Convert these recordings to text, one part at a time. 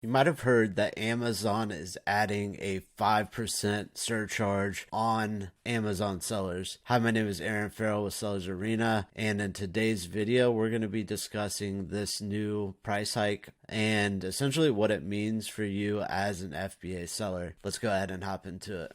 You might have heard that Amazon is adding a 5% surcharge on Amazon sellers. Hi, my name is Aaron Farrell with Sellers Arena, and in today's video, we're going to be discussing this new price hike and essentially what it means for you as an FBA seller. Let's go ahead and hop into it.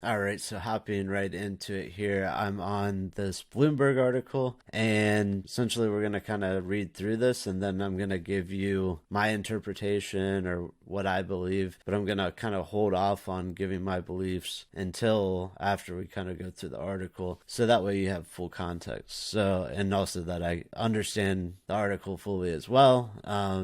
All right, so hopping right into it here, I'm on this Bloomberg article, and essentially we're going to kind of read through this, and then I'm going to give you my interpretation or what I believe, but I'm going to kind of hold off on giving my beliefs until after we kind of go through the article, so that way you have full context. So, and also that I understand the article fully as well,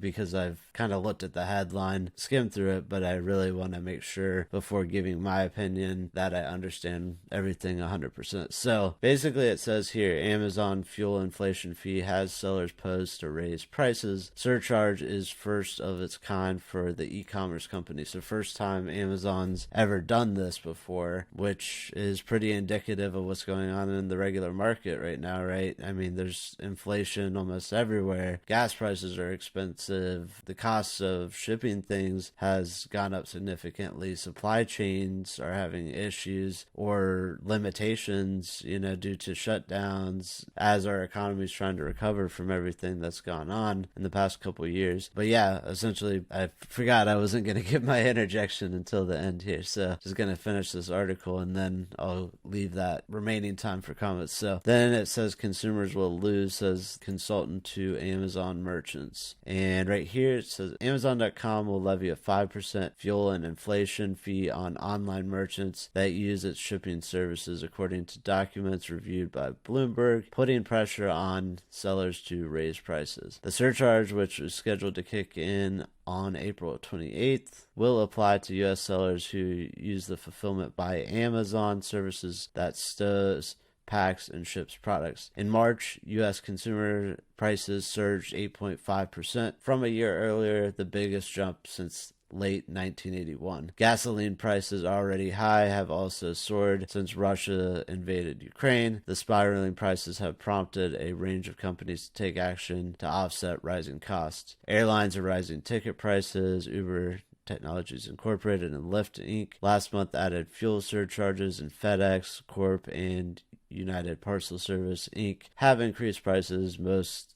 because I've kind of looked at the headline, skimmed through it, but I really want to make sure before giving my opinion that I understand everything 100%. So basically it says here, Amazon fuel inflation fee has sellers posed to raise prices. Surcharge is first of its kind for the e-commerce company. So first time Amazon's ever done this before, which is pretty indicative of what's going on in the regular market right now, right? I mean, there's inflation almost everywhere. Gas prices are expensive. The cost of shipping things has gone up significantly. Supply chains are having issues or limitations, due to shutdowns as our economy is trying to recover from everything that's gone on in the past couple of years. But yeah, essentially, I forgot I wasn't going to give my interjection until the end here. So just going to finish this article and then I'll leave that remaining time for comments. So then it says consumers will lose, says consultant to Amazon merchants. And right here it says Amazon.com will levy a 5% fuel and inflation fee on online merchants that use its shipping services, according to documents reviewed by Bloomberg, putting pressure on sellers to raise prices. The surcharge, which is scheduled to kick in on April 28th, will apply to U.S. sellers who use the fulfillment by Amazon services that stows, packs, and ships products. In March, U.S. consumer prices surged 8.5% from a year earlier, the biggest jump since late 1981. Gasoline prices, already high, have also soared since Russia invaded Ukraine. The spiraling prices have prompted a range of companies to take action to offset rising costs. Airlines are rising ticket prices. Uber Technologies Incorporated and Lyft Inc. last month added fuel surcharges, and FedEx Corp and United Parcel Service Inc. have increased prices, mostly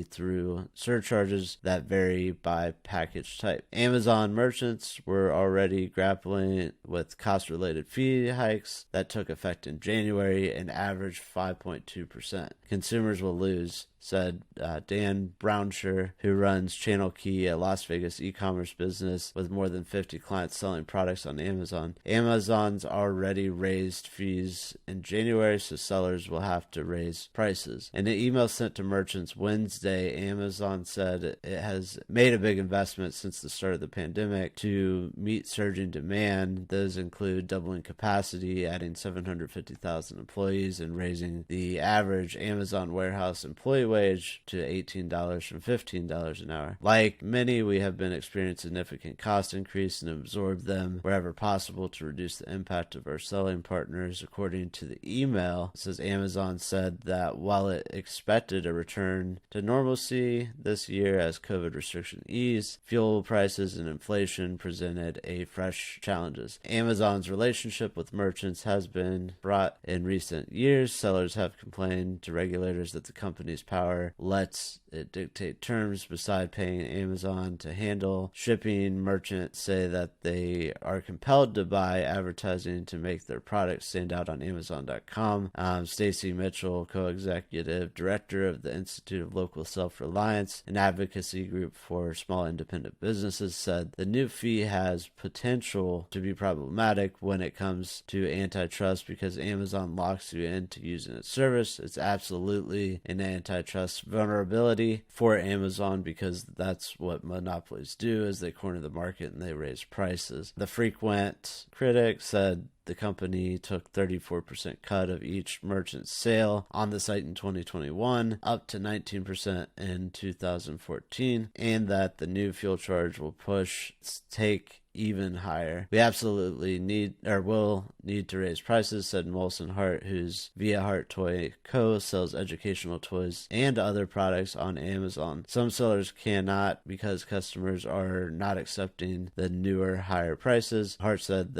through surcharges that vary by package type. Amazon merchants were already grappling with cost-related fee hikes that took effect in January and averaged 5.2%. Consumers will lose, said Dan Brownshire, who runs Channel Key, a Las Vegas e-commerce business with more than 50 clients selling products on Amazon. Amazon's already raised fees in January, so sellers will have to raise prices. In an email sent to merchants Wednesday, Amazon said it has made a big investment since the start of the pandemic to meet surging demand. Those include doubling capacity, adding 750,000 employees, and raising the average Amazon warehouse employee wage to $18 from $15 an hour. Like many, we have been experiencing significant cost increase and absorbed them wherever possible to reduce the impact of our selling partners. According to the email, it says Amazon said that while it expected a return to normalcy this year as COVID restrictions eased, fuel prices and inflation presented a fresh challenges. Amazon's relationship with merchants has been fraught in recent years. Sellers have complained to regulators that the company's power lets it dictate terms beside paying Amazon to handle shipping. Merchants say that they are compelled to buy advertising to make their products stand out on Amazon.com. Stacy Mitchell, co-executive director of the Institute of Local Self-Reliance, an advocacy group for small independent businesses, said the new fee has potential to be problematic when it comes to antitrust because Amazon locks you into using its service. It's absolutely an antitrust vulnerability for Amazon because that's what monopolies do, is they corner the market and they raise prices. The frequent critic said the company took 34% cut of each merchant's sale on the site in 2021, up to 19% in 2014, and that the new fuel charge will push take even higher. We absolutely need or will need to raise prices, said Molson Hart, whose Via Hart Toy Co. sells educational toys and other products on Amazon. Some sellers cannot because customers are not accepting the newer, higher prices. Hart said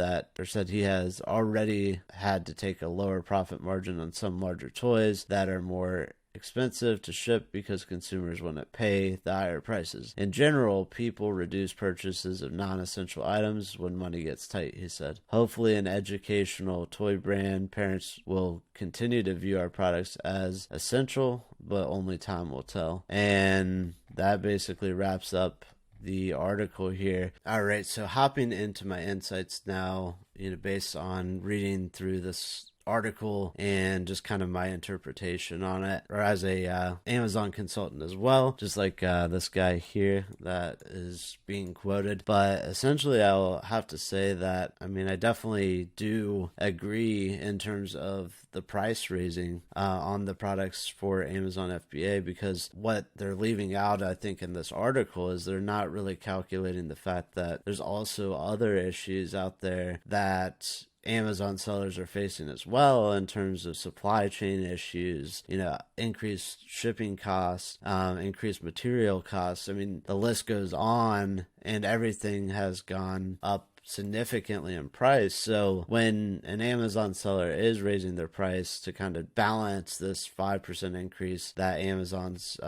he has already had to take a lower profit margin on some larger toys that are more expensive to ship because consumers want to pay the higher prices. In general, people reduce purchases of non-essential items when money gets tight, he said. Hopefully, an educational toy brand, parents will continue to view our products as essential, but only time will tell. And that basically wraps up the article here. All right, so hopping into my insights now, based on reading through this article and just kind of my interpretation on it, or as a Amazon consultant as well, just like this guy here that is being quoted. But essentially, I'll have to say that I definitely do agree in terms of the price raising on the products for Amazon FBA, because what they're leaving out, I think, in this article is they're not really calculating the fact that there's also other issues out there that Amazon sellers are facing as well, in terms of supply chain issues, increased shipping costs, increased material costs. The list goes on, and everything has gone up significantly in price. So when an Amazon seller is raising their price to kind of balance this 5% increase that Amazon's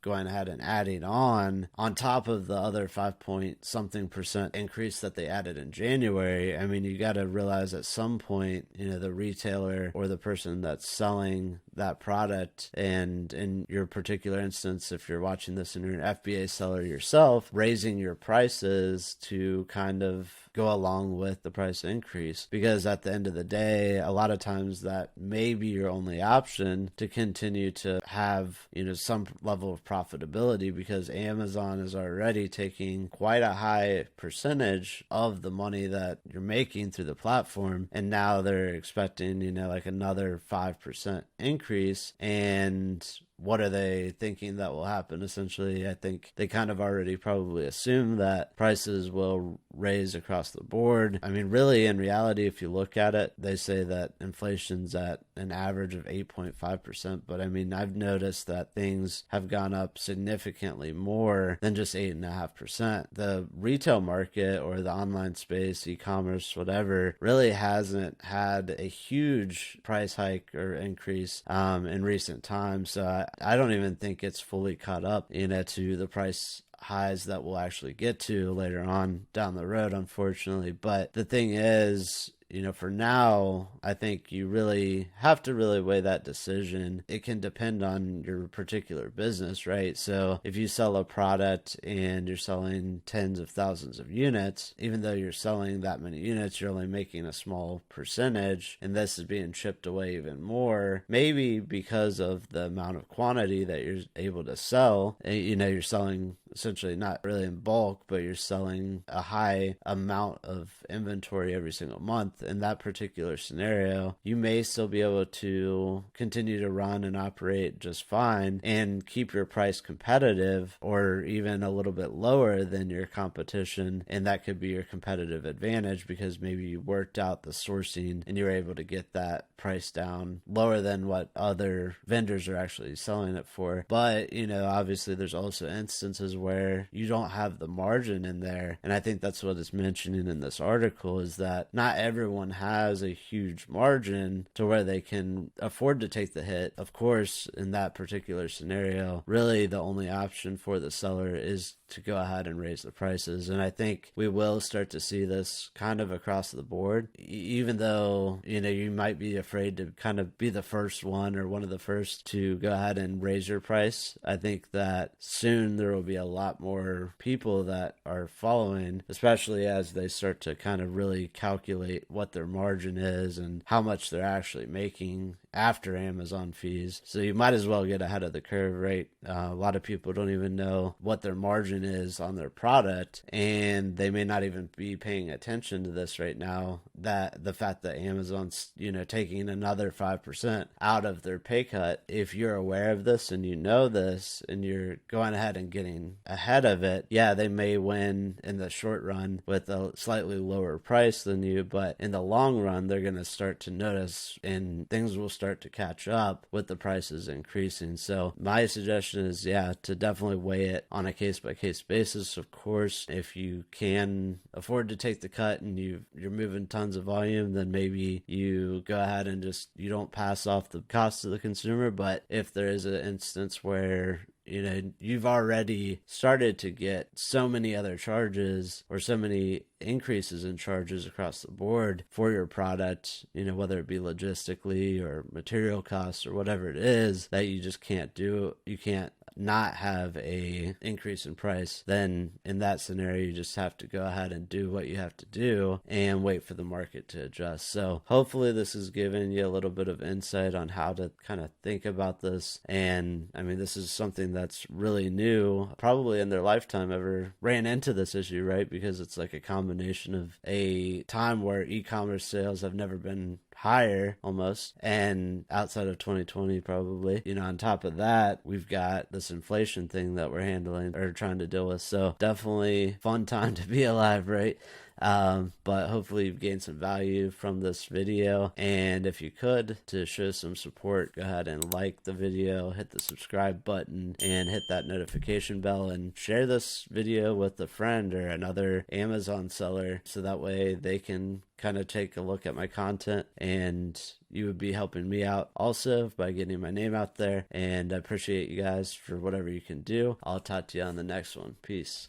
going ahead and adding on top of the other 5 point something percent increase that they added in January, you got to realize at some point, the retailer or the person that's selling that product, and in your particular instance, if you're watching this and you're an FBA seller yourself, raising your prices to kind of go along with the price increase, because at the end of the day, a lot of times that may be your only option to continue to have some level of profitability, because Amazon is already taking quite a high percentage of the money that you're making through the platform, and now they're expecting like another 5% increase. And what are they thinking that will happen? Essentially, I think they kind of already probably assume that prices will raise across the board. Really, in reality, if you look at it, they say that inflation's at an average of 8.5%. But I've noticed that things have gone up significantly more than just 8.5%. The retail market, or the online space, e-commerce, whatever, really hasn't had a huge price hike or increase in recent times. So I don't even think it's fully caught up to the price highs that we'll actually get to later on down the road, unfortunately. But the thing is, for now, I think you really have to really weigh that decision. It can depend on your particular business, right? So if you sell a product and you're selling tens of thousands of units, even though you're selling that many units, you're only making a small percentage, and this is being chipped away even more, maybe because of the amount of quantity that you're able to sell. You're selling essentially not really in bulk, but you're selling a high amount of inventory every single month. In that particular scenario, you may still be able to continue to run and operate just fine and keep your price competitive, or even a little bit lower than your competition. And that could be your competitive advantage, because maybe you worked out the sourcing and you're able to get that price down lower than what other vendors are actually selling it for. But, obviously there's also instances where you don't have the margin in there. And I think that's what it's mentioning in this article, is that not everyone has a huge margin to where they can afford to take the hit. Of course, in that particular scenario, really the only option for the seller is to go ahead and raise the prices. And I think we will start to see this kind of across the board, even though, you might be afraid to kind of be the first one or one of the first to go ahead and raise your price. I think that soon there will be a lot more people that are following, especially as they start to kind of really calculate what their margin is and how much they're actually making after Amazon fees. So you might as well get ahead of the curve, right? A lot of people don't even know what their margin is on their product, and they may not even be paying attention to this right now, that the fact that Amazon's, taking another 5% out of their pay cut. If you're aware of this and you know this, and you're going ahead and getting ahead of it, yeah, they may win in the short run with a slightly lower price than you, but in the long run, they're going to start to notice and things will start to catch up with the prices increasing. So my suggestion is, yeah, to definitely weigh it on a case-by-case basis. Of course, if you can afford to take the cut and you're moving tons of volume, then maybe you go ahead and just, you don't pass off the cost to the consumer. But if there is an instance where you've already started to get so many other charges or so many increases in charges across the board for your product, whether it be logistically or material costs or whatever it is, that you just can't do. You can't not have a increase in price, then in that scenario you just have to go ahead and do what you have to do and wait for the market to adjust. So hopefully this has given you a little bit of insight on how to kind of think about this. And I mean, this is something that's really new, probably in their lifetime ever ran into this issue, right? Because it's like a combination of a time where e-commerce sales have never been higher almost, and outside of 2020 probably, on top of that, we've got this inflation thing that we're handling or trying to deal with. So definitely fun time to be alive, right? But hopefully you've gained some value from this video, and if you could, to show some support, go ahead and like the video, hit the subscribe button, and hit that notification bell, and share this video with a friend or another Amazon seller so that way they can kind of take a look at my content, and you would be helping me out also by getting my name out there. And I appreciate you guys for whatever you can do. I'll talk to you on the next one. Peace.